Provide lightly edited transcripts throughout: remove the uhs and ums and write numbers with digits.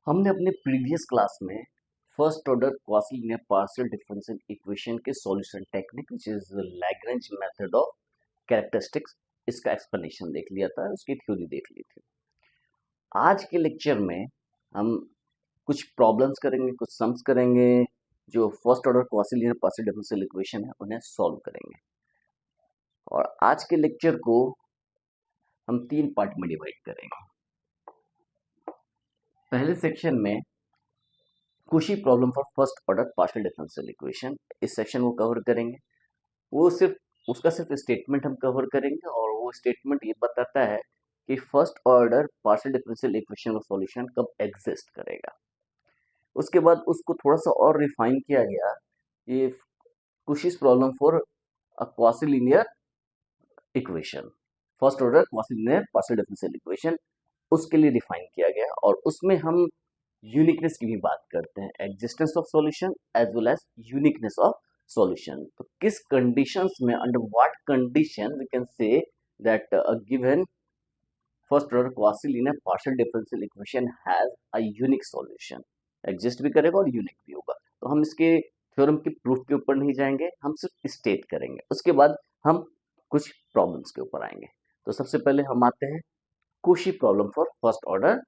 हमने अपने previous class में first order quasi linear partial differential equation के solution technique which is Lagrange method of characteristics इसका explanation देख लिया था, उसकी थ्योरी देख ली थी। आज के लेक्चर में हम कुछ प्रॉब्लम्स करेंगे, कुछ सम्स करेंगे जो first order quasi linear partial differential equation है उन्हें सॉल्व करेंगे। और आज के लेक्चर को हम 3 पार्ट में डिवाइड करेंगे। पहले सेक्शन में कुशी problem for first order partial differential equation, इस सेक्शन को कवर करेंगे। वो सिर्फ स्टेटमेंट हम कवर करेंगे और वो स्टेटमेंट ये बताता है कि first order partial differential equation का सॉल्यूशन कब एग्जिस्ट करेगा। उसके बाद उसको थोड़ा सा और रिफाइन किया गया, ये Cauchy's problem for a quasi linear equation, first order quasi linear partial differential equation, उसके लिए डिफाइन किया गया। और उसमें हम यूनिकनेस की भी बात करते हैं, existence of solution as well as uniqueness of solution. तो किस कंडीशंस में, under what condition we can say that a given first order quasi linear partial differential equation has a unique solution, exist भी करेगा और unique भी होगा। तो हम इसके थ्योरम के प्रूफ के ऊपर नहीं जाएंगे, हम सिर्फ स्टेट करेंगे। उसके बाद हम कुछ प्रॉब्लम्स के ऊपर आएंगे। तो सबसे पहले हम आते हैं कुशी problem for first order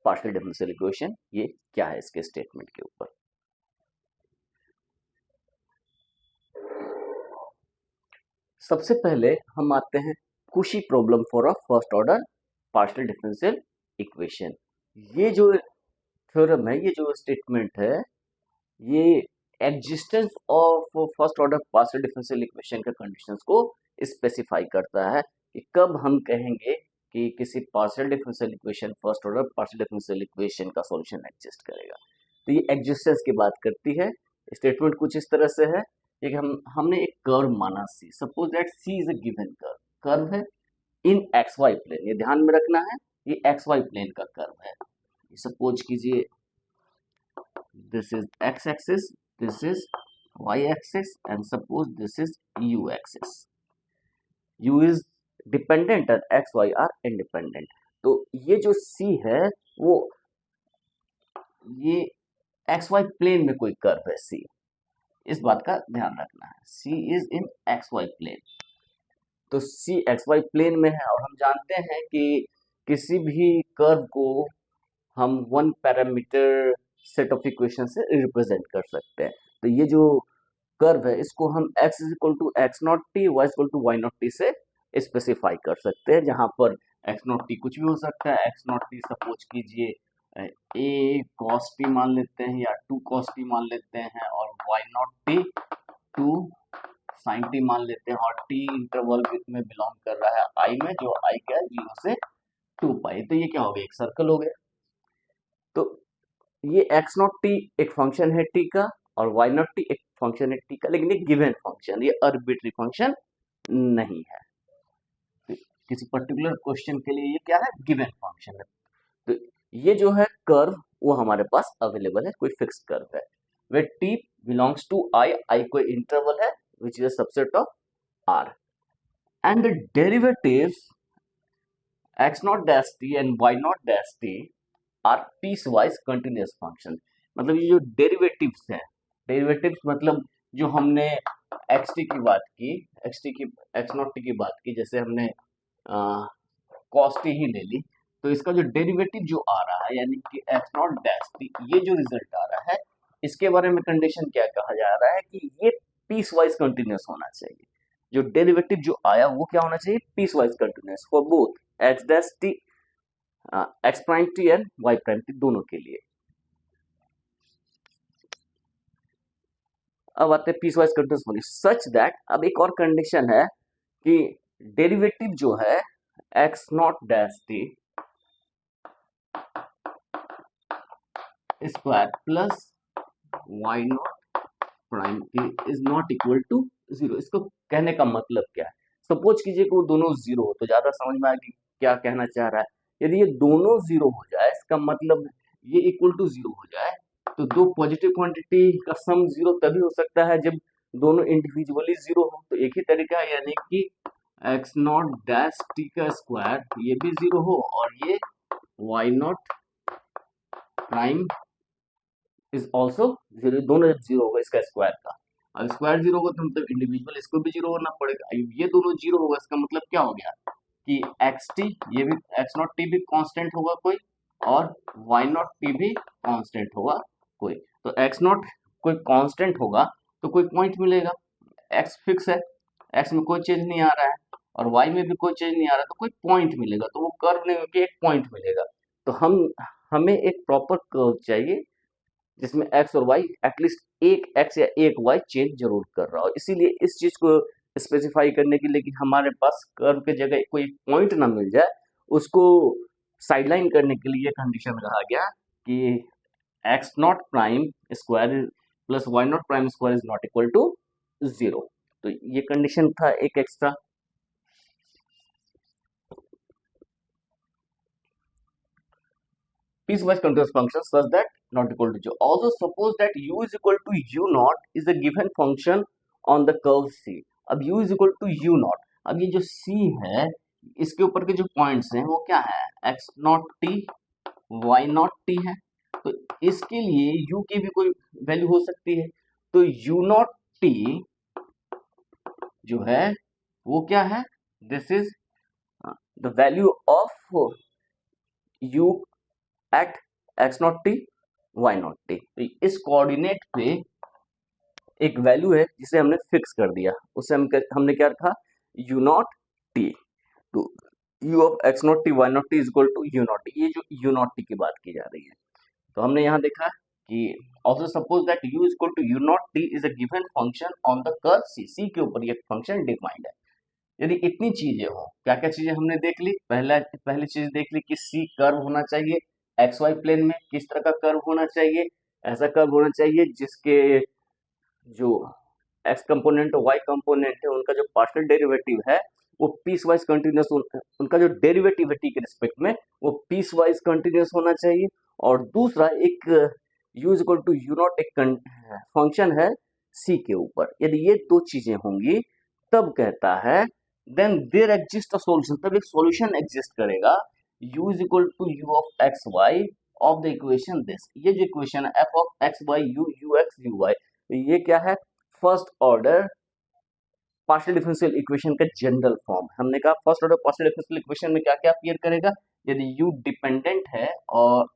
partial differential equation. ये क्या है इसके स्टेटमेंट के ऊपर। सबसे पहले हम आते हैं कुशी problem for a first order partial differential equation. ये जो थ्योरम है, ये जो स्टेटमेंट है, ये existence of first order partial differential equation के कंडीशंस को स्पेसिफाई करता है कि कब हम कहेंगे कि किसी partial differential equation, first order partial differential equation का सॉल्यूशन एग्जिस्ट करेगा। तो ये एग्जिस्टेंस की बात करती है। स्टेटमेंट कुछ इस तरह से है कि हमने एक कर्व माना C, suppose that C is a given curve, curve है इन एक्स वाई प्लेन, ये ध्यान में रखना है, ये एक्स वाई प्लेन का कर्व है। सपोज कीजिए this is x axis, this is y axis, and suppose this is u axis. u is dependent and x y are independent. तो ये जो c है वो ये एक्स वाई प्लेन में कोई कर्व है c, इस बात का ध्यान रखना है। c is in x y plane, तो c एक्स वाई प्लेन में है। और हम जानते हैं कि किसी भी कर्व को हम one parameter set of equation से रिप्रेजेंट कर सकते हैं। तो ये जो कर्व है इसको हम x is equal to x naught t, y equal to y naught t से स्पेसिफाई कर सकते हैं, जहां पर एक्स नॉट टी कुछ भी हो सकता है। एक्स नॉट टी सपोज कीजिए ए कॉस टी मान लेते हैं या टू कॉस टी मान लेते हैं, और y naught t to sine t मान लेते हैं, और टी इंटरवल में बिलोंग कर रहा है आई में, जो आई क्या है 0 से 2 पाई। तो ये क्या हो गया, एक सर्कल हो गया। तो ये एक्स नॉट टी एक फंक्शन है टी का, और वाई नॉट टी एक फंक्शन है टी का, लेकिन एक गिवन फंक्शन, ये आर्बिट्री फंक्शन नहीं है। तो किसी पर्टिकुलर क्वेश्चन के लिए ये क्या है, गिवन फंक्शन है। तो ये जो है कर्व वो हमारे पास अवेलेबल है, कोई फिक्स कर्व है where t belongs to I, I कोई इंटरवल है which is a subset of R, and the derivatives x naught dash t and y naught dash t are piecewise continuous function. मतलब ये जो derivatives हैं, derivatives मतलब जो हमने x T की बात की, एक्स टी की एक्स नॉट टी की बात की, जैसे हमने कॉस टी ही ले ली, तो इसका जो डेरिवेटिव जो आ रहा है यानी कि एक्स नॉट डैश टी, ये जो रिजल्ट आ रहा है इसके बारे में कंडीशन क्या कहा जा रहा है कि ये पीस वाइज कंटिन्यूस होना चाहिए। जो डेरिवेटिव जो आया वो क्या होना चाहिए, piecewise continuous for both x dash t, x prime t and y prime t दोनों के लिए। अब आते हैं पीस वाइज कंटिन्यूस होने सच दैट, अब एक और कंडीशन है कि डेरिवेटिव जो है x naught dash t square plus y naught prime t is not equal to 0। इसको कहने का मतलब क्या है, सपोज कीजिए कि वो दोनों 0 हो, तो ज्यादा समझ में आएगी क्या कहना चाह रहा है। यदि ये दोनों 0 हो जाए, इसका मतलब ये इक्वल टू 0 हो जाए, तो दो पॉजिटिव क्वांटिटी का सम 0 तभी हो सकता है जब दोनों इंडिविजुअली 0 हो। तो एक ही तरीका है, यानी कि एक्स नॉट डैश टी का स्क्वायर ये भी 0 हो और ये y naught prime is also zero, दोनों जब जीरो होगा इसका स्क्वायर का, अब स्क्वायर जीरो होगा तो मतलब इंडिविजुअल इसको भी जीरो होना पड़ेगा, ये दोनों जीरो होगा, इसका मतलब क्या हो गया कि एक्स टी, ये भी एक्स नॉट टी भी कांस्टेंट होगा कोई, और वाई नॉट टी भी कांस्टेंट होगा कोई। तो एक्स नॉट कोई कांस्टेंट होगा तो कोई पॉइंट मिलेगा, एक्स फिक्स है, एक्स में कोई चेंज नहीं आ रहा है और वाई में भी कोई चेंज नहीं आ रहा, तो कोई पॉइंट मिलेगा, तो वो कर्व नहीं होगी, एक पॉइंट मिलेगा। तो हमें एक प्रॉपर कर्व चाहिए जिसमें एक्स और वाई एटलीस्ट एक एक्स या एक वाई चेंज जरूर कर रहा हो। इसीलिए इस चीज को स्पेसिफाई करने के लिए कि हमारे पास कर्व के जगह कोई पॉइंट ना मिल जाए, उसको साइडलाइन करने के लिए कंडीशन रहा गया कि x naught prime square plus y naught prime square is not equal to zero. तो ये कंडीशन था एक extra. piecewise continuous function such that not equal to 0. Also suppose that u is equal to u naught is a given function on the curve C. अब u is equal to u naught, अब ये जो C है इसके ऊपर के जो points हैं वो क्या है, x not t y not t है, तो इसके लिए u की भी कोई वैल्यू हो सकती है, तो u नॉट t जो है वो क्या है, this is the value of u at x naught t y naught t. तो इस कोऑर्डिनेट पे एक वैल्यू है जिसे हमने फिक्स कर दिया, उससे हमने क्या रखा, यू नॉट टी, तो u of x naught t y naught T is equal to you naught t, ये जो यू नॉट टी की बात की जा रही है। तो हमने यहाँ देखा कि also suppose that U is equal to you naught T is a given function on the curve C, C के ऊपर ये फंक्शन डिफाइंड है। यदि इतनी चीजें हो, क्या क्या चीजें हमने देख ली, पहली चीज देख ली कि सी कर्व होना चाहिए, एक्स वाई प्लेन में किस तरह का कर्व होना चाहिए, ऐसा कर्व होना चाहिए जिसके जो एक्स कंपोनेंट और वाई कंपोनेंट है उनका जो पार्शियल डेरिवेटिव है वो पीस वाइज कंटिन्यूस, उनका जो डेरिवेटिव है टी के रिस्पेक्ट में वो पीस वाइज कंटिन्यूस होना चाहिए। और दूसरा एक u is equal to you not एक फंक्शन है सी के ऊपर, यदि ये दो चीजें होंगी तब कहता है then there exist a solution, तब एक सॉल्यूशन एग्जिस्ट करेगा u is equal to u of x y of the equation this, ये जो इक्वेशन है f of x y u u x u Y, ये क्या है, first order partial differential equation का जनरल फॉर्म। हमने कहा first order partial differential equation में क्या क्या अपीयर करेगा, यदि u डिपेंडेंट है और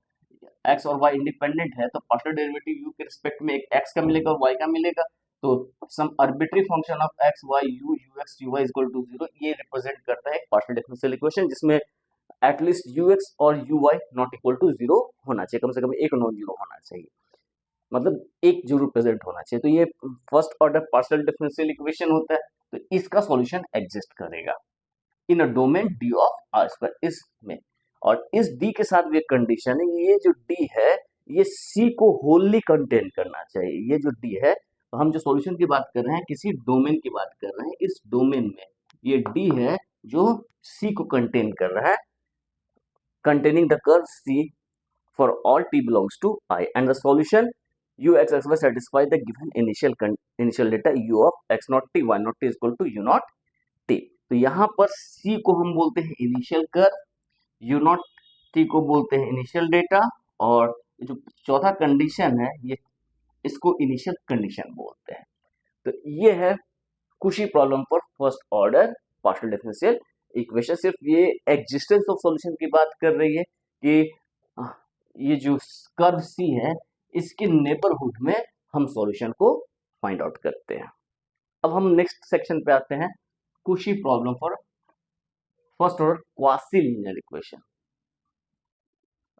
x और y इंडिपेंडेंट है तो पार्शियल डेरिवेटिव u के रिस्पेक्ट में एक x का मिलेगा और y का मिलेगा, तो some arbitrary function of x y u u x u y is equal to 0, ये रिप्रेजेंट करता है एक पार्शियल डिफरेंशियल इक्वेशन जिसमें एटलीस्ट ux और uy नॉट इक्वल टू 0 होना चाहिए, कम से कम एक नॉन जीरो होना चाहिए, मतलब एक जरूर प्रेजेंट होना चाहिए। तो ये first order partial differential equation होता है, तो इसका सॉल्यूशन एग्जिस्ट करेगा in a domain D of R square इसमें, और इस डी के साथ भी कंडीशन है, ये जो डी है ये सी को होली कंटेन करना चाहिए। ये जो डी है, तो हम जो सॉल्यूशन की बात कर रहे हैं किसी डोमेन की बात कर रहे हैं, इस डोमेन में ये डी है जो सी को कंटेन कर रहा है, containing the curve C for all t belongs to I, and the solution u x x y satisfy the given initial data u of x naught t y naught t is equal to u naught t। तो यहाँ पर C को हम बोलते हैं initial curve, u naught t को बोलते हैं इनिशियल डेटा, और जो चौथा कंडीशन है ये इसको इनिशियल कंडीशन बोलते हैं। तो ये है कुशी problem for first order partial differential equation. सिर्फ ये एग्जिस्टेंस ऑफ सॉल्यूशन की बात कर रही है कि ये जो कर्व सी है इसके नेबरहुड में हम सॉल्यूशन को फाइंड आउट करते हैं। अब हम नेक्स्ट सेक्शन पे आते हैं, कुशी problem for first order quasi linear equation.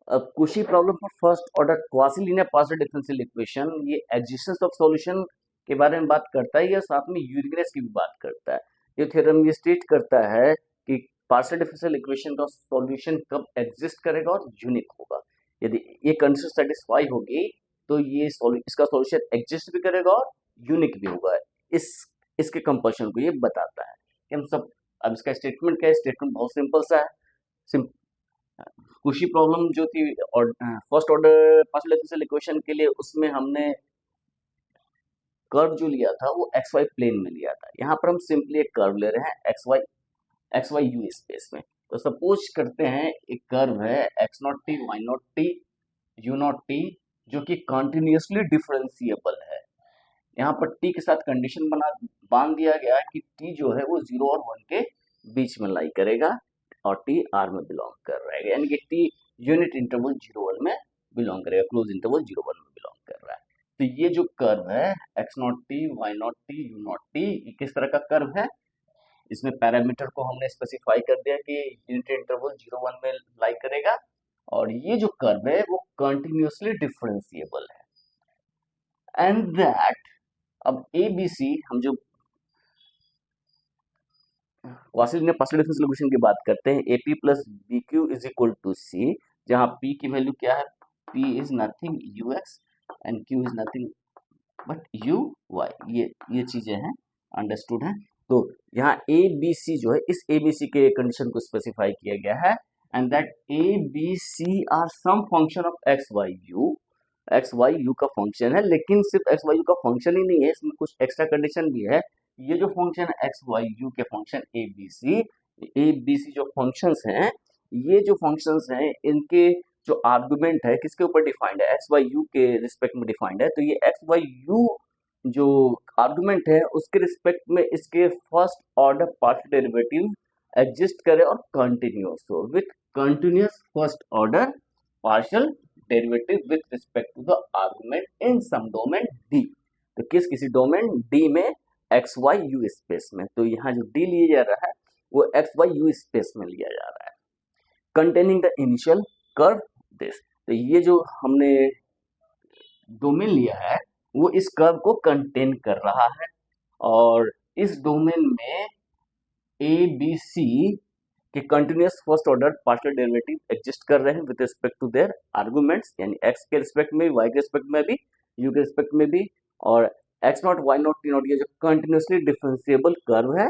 अब कुशी problem for first order quasi linear partial differential equation, ये एग्जिस्टेंस ऑफ सॉल्यूशन के बारे में बात करता है या साथ में यूनिकनेस की भी बात करता है। ये थ्योरम ये स्टेट करता है कि पार्शियल डिफरेंशियल इक्वेशन का सॉल्यूशन कब एग्जिस्ट करेगा और यूनिक होगा। यदि ये कंडीशन सेटिस्फाई होगी तो ये इसका सॉल्यूशन एग्जिस्ट भी करेगा और यूनिक भी होगा। इसके कंपल्शन को ये बताता है कि हम सब, अब इसका स्टेटमेंट क्या है, स्टेटमेंट बहुत सिंपल सा है। कुशी प्रॉब्लम जो थी और first order partial differential equation के लिए, उसमें हमने कर्व जो लिया था वो एक्स वाई प्लेन में लिया था। यहाँ पर हम सिंपली एक कर्व ले रहे हैं एक्स वाई यू स्पेस में। तो सपोज करते हैं एक कर्व है x naught t y naught t u naught t जो कि कंटिन्यूसली डिफरेंशिएबल है। यहाँ पर टी के साथ कंडीशन बना बांध दिया गया है कि टी जो है वो 0 और 1 के बीच में लाई करेगा और टी आर में बिलोंग कर रहा है, यानी कि टी यूनिट इंटरवल 0 1 में बिलोंग करेगा, क्लोज इंटरवल 0 1 में बिलोंग कर रहा है। तो ये जो कर्व है x naught t, y naught t, u naught t, ये किस तरह का कर्व है? इसमें पैरामीटर को हमने स्पेसिफाई कर दिया कि यूनिट इंटरवल 0 1 में लाई करेगा और ये जो कर्व है वो कंटिन्यूसली डिफरेंशिएबल है। एंड दैट, अब ए बी सी हम जो क्वासी पार्शियल डिफरेंशियल इक्वेशन की बात करते हैं, A P plus B Q is equal to C, जहाँ पी की वैल्यू क्या है? P is nothing U X and Q is nothing but U Y, ये चीजें हैं, अंडरस्टूड है। तो यहाँ ए बी सी जो है इस ए बी सी के कंडीशन को स्पेसिफाई किया गया है and that a b c are some function of x y u. X y u का फंक्शन है, लेकिन सिर्फ एक्स वाई यू का फंक्शन ही नहीं है, इसमें कुछ एक्स्ट्रा कंडीशन भी है। ये जो फंक्शन है एक्स वाई यू के फंक्शन ए बी सी जो फंक्शंस हैं, ये जो फंक्शंस हैं इनके जो आर्गुमेंट है किसके ऊपर डिफाइंड है? एक्स वाई यू के रिस्पेक्ट में डिफाइंड है। तो ये एक्स वाई यू जो आर्गुमेंट है उसके रिस्पेक्ट में इसके first order partial derivative exist करे और कंटिन्यूअस हो with continuous first order partial derivative with respect to the argument in some domain d. तो किसी डोमेन डी में एक्स वाई यू स्पेस में, तो यहाँ जो डी लिया जा रहा है वो एक्स वाई यू स्पेस में लिया जा रहा है, containing the initial curve this. तो ये जो हमने डोमेन लिया है वो इस कर्व को कंटेन कर रहा है और इस डोमेन में ए बी सी के continuous first order partial derivative exist कर रहे हैं with respect to their arguments, यानी एक्स के रिस्पेक्ट में, वाई के रिस्पेक्ट में भी, यू के रिस्पेक्ट में भी। और x naught, y naught, t naught, ये जो कंटिन्यूसली डिफरेंशिएबल कर्व है,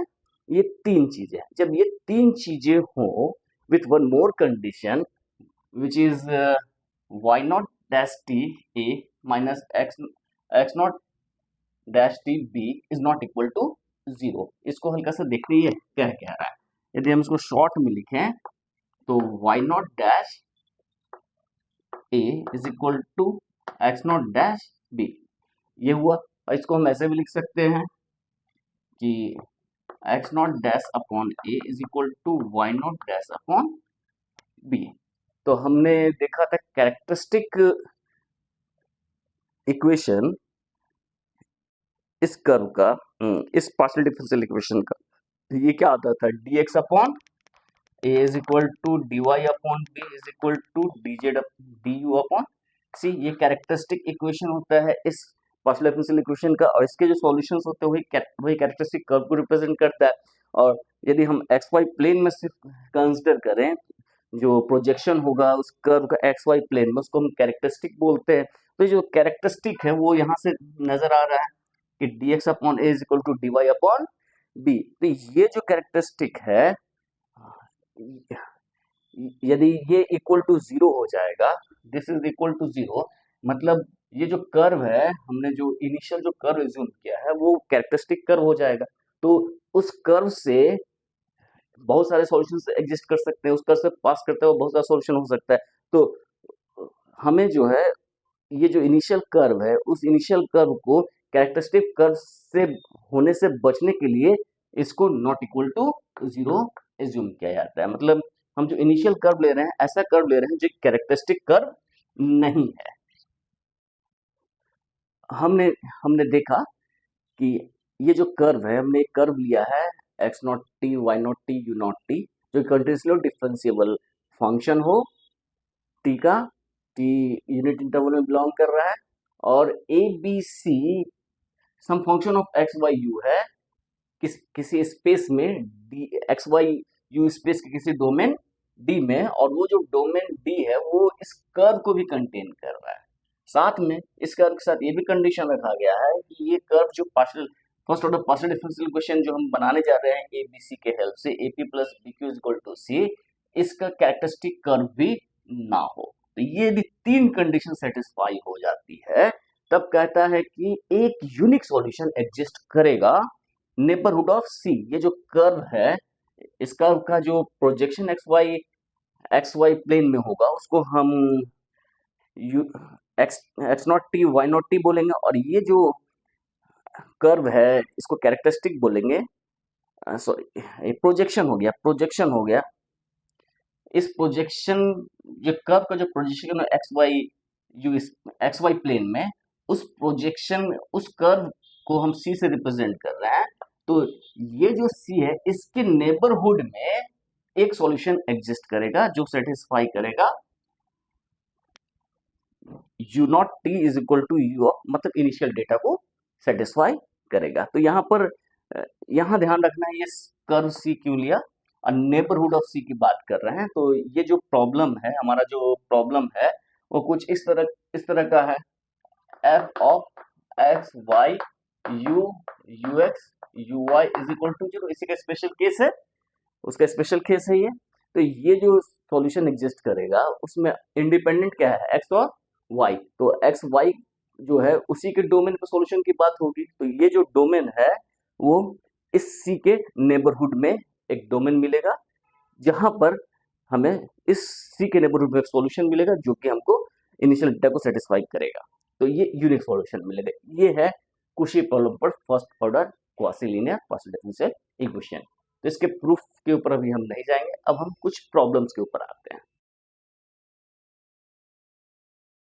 ये तीन चीजें हैं। जब ये तीन चीजें हो with one more condition which is y naught dash t a minus x naught dash t b is not equal to 0। इसको हल्का सा देख लीजिए क्या कह रहा है। यदि हम इसको शॉर्ट में लिखें तो y naught dash a is equal to x naught dash b, ये हुआ। और इसको हम ऐसे भी लिख सकते हैं कि x naught dash upon a is equal to y naught dash upon b. तो हमने देखा था कैरेक्टरिस्टिक इक्वेशन इस कर्व का, इस पार्शियल डिफरेंशियल इक्वेशन का, तो ये क्या आता था? dx upon a is equal to dy upon b is equal to dz du upon c। ये कैरेक्टरिस्टिक इक्वेशन होता है इस पार्शियल डिफरेंशियल इक्वेशन का और इसके जो सॉल्यूशंस होते हैं वही कैरेक्टरिस्टिक कर्व को रिप्रेजेंट करता है। और यदि हम एक्स वाई प्लेन में सिर्फ कंसिडर करें, जो प्रोजेक्शन होगा उस कर्व का एक्स वाई प्लेन में, उसको हम कैरेक्टरिस्टिक बोलते हैं। तो जो कैरेक्टरिस्टिक है वो यहाँ से नजर आ रहा है कि dx upon a is equal to dy upon b. तो ये जो कैरेक्टरिस्टिक है, यदि ये इक्वल टू 0 हो जाएगा, दिस इज इक्वल टू 0, मतलब ये जो कर्व है, हमने जो इनिशियल जो कर्व एज्यूम किया है वो कैरेक्टरिस्टिक कर्व हो जाएगा। तो उस कर्व से बहुत सारे सॉल्यूशंस एग्जिस्ट कर सकते हैं, उस कर्व से पास करते हुए बहुत सारा सॉल्यूशन हो सकता है। तो हमें जो है ये जो इनिशियल कर्व है उस इनिशियल कर्व को कैरेक्टरिस्टिक कर्व से होने से बचने के लिए इसको नॉट इक्वल टू 0 एज्यूम किया जाता है। मतलब हम जो इनिशियल कर्व ले रहे हैं ऐसा कर्व ले रहे हैं जो कैरेक्टरिस्टिक कर्व नहीं है। हमने हमने देखा कि ये जो कर्व है, हमने एक कर्व लिया है x naught t, y naught t, u naught t, जो कंटिन्यूअसली डिफरेंशिएबल फंक्शन हो, टी का टी यूनिट इंटरवल में बिलोंग कर रहा है और a b c some function of x y u है किसी स्पेस में d, x y u space के किसी डोमेन डी में, और वो जो डोमेन डी है वो इस कर्व को भी कंटेन कर रहा है। साथ में इस कर्व के साथ ये भी कंडीशन रखा गया है कि ये कर्व जो partial first order partial differential equation जो हम बनाने जा रहे हैं ए बी सी के हेल्प से, A P plus B Q is equal to C, इसका कैरेक्टरिस्टिक कर्व भी ना हो। तो ये यदि तीन कंडीशन सेटिस्फाई हो जाती है तब कहता है कि एक यूनिक सॉल्यूशन एग्जिस्ट करेगा नेबरहुड ऑफ सी। ये जो कर्व है, इस कर्व का जो प्रोजेक्शन एक्स वाई प्लेन में होगा उसको हम u x x naught t y naught t बोलेंगे, और ये जो कर्व है इसको कैरेक्टरिस्टिक बोलेंगे। सॉरी, प्रोजेक्शन हो गया, प्रोजेक्शन हो गया। इस प्रोजेक्शन, जो कर्व का जो प्रोजेक्शन एक्स वाई, जो इस एक्स वाई प्लेन में, उस प्रोजेक्शन, उस कर्व को हम सी से रिप्रेजेंट कर रहे हैं। तो ये जो सी है, इसके नेबरहुड में एक सॉल्यूशन एग्जिस्ट करेगा जो सेटिस्फाई करेगा u naught T is equal to u of, मतलब इनिशियल डेटा को सेटिस्फाई करेगा। तो यहाँ पर यहाँ ध्यान रखना है, ये कर्व सी क्यों लिया और नेबरहुड ऑफ सी की बात कर रहे हैं। तो ये जो प्रॉब्लम है, हमारा जो प्रॉब्लम है वो कुछ इस तरह का है। F of x y u u x u y is equal to zero, इसी का स्पेशल केस है, उसका स्पेशल केस है ये। तो ये जो सॉल्यूशन एग्जिस्ट करेगा उसमें इंडिपेंडेंट क्या है, एक्स और वाई। तो एक्स वाई जो है उसी के डोमेन पे सॉल्यूशन की बात होगी। तो ये जो डोमेन है वो इस सी के नेबरहुड में एक डोमेन मिलेगा, जहां पर हमें इस सी के नेबरहुड में सॉल्यूशन मिलेगा जो कि हमको इनिशियल डेटा को सेटिस्फाई करेगा। तो ये यूनिक सॉल्यूशन मिलेगा। ये है कुशी प्रॉब्लम पर first order quasi linear partial differential equation. तो इसके प्रूफ के ऊपर अभी हम नहीं जाएंगे, अब हम कुछ प्रॉब्लम्स के ऊपर आते हैं।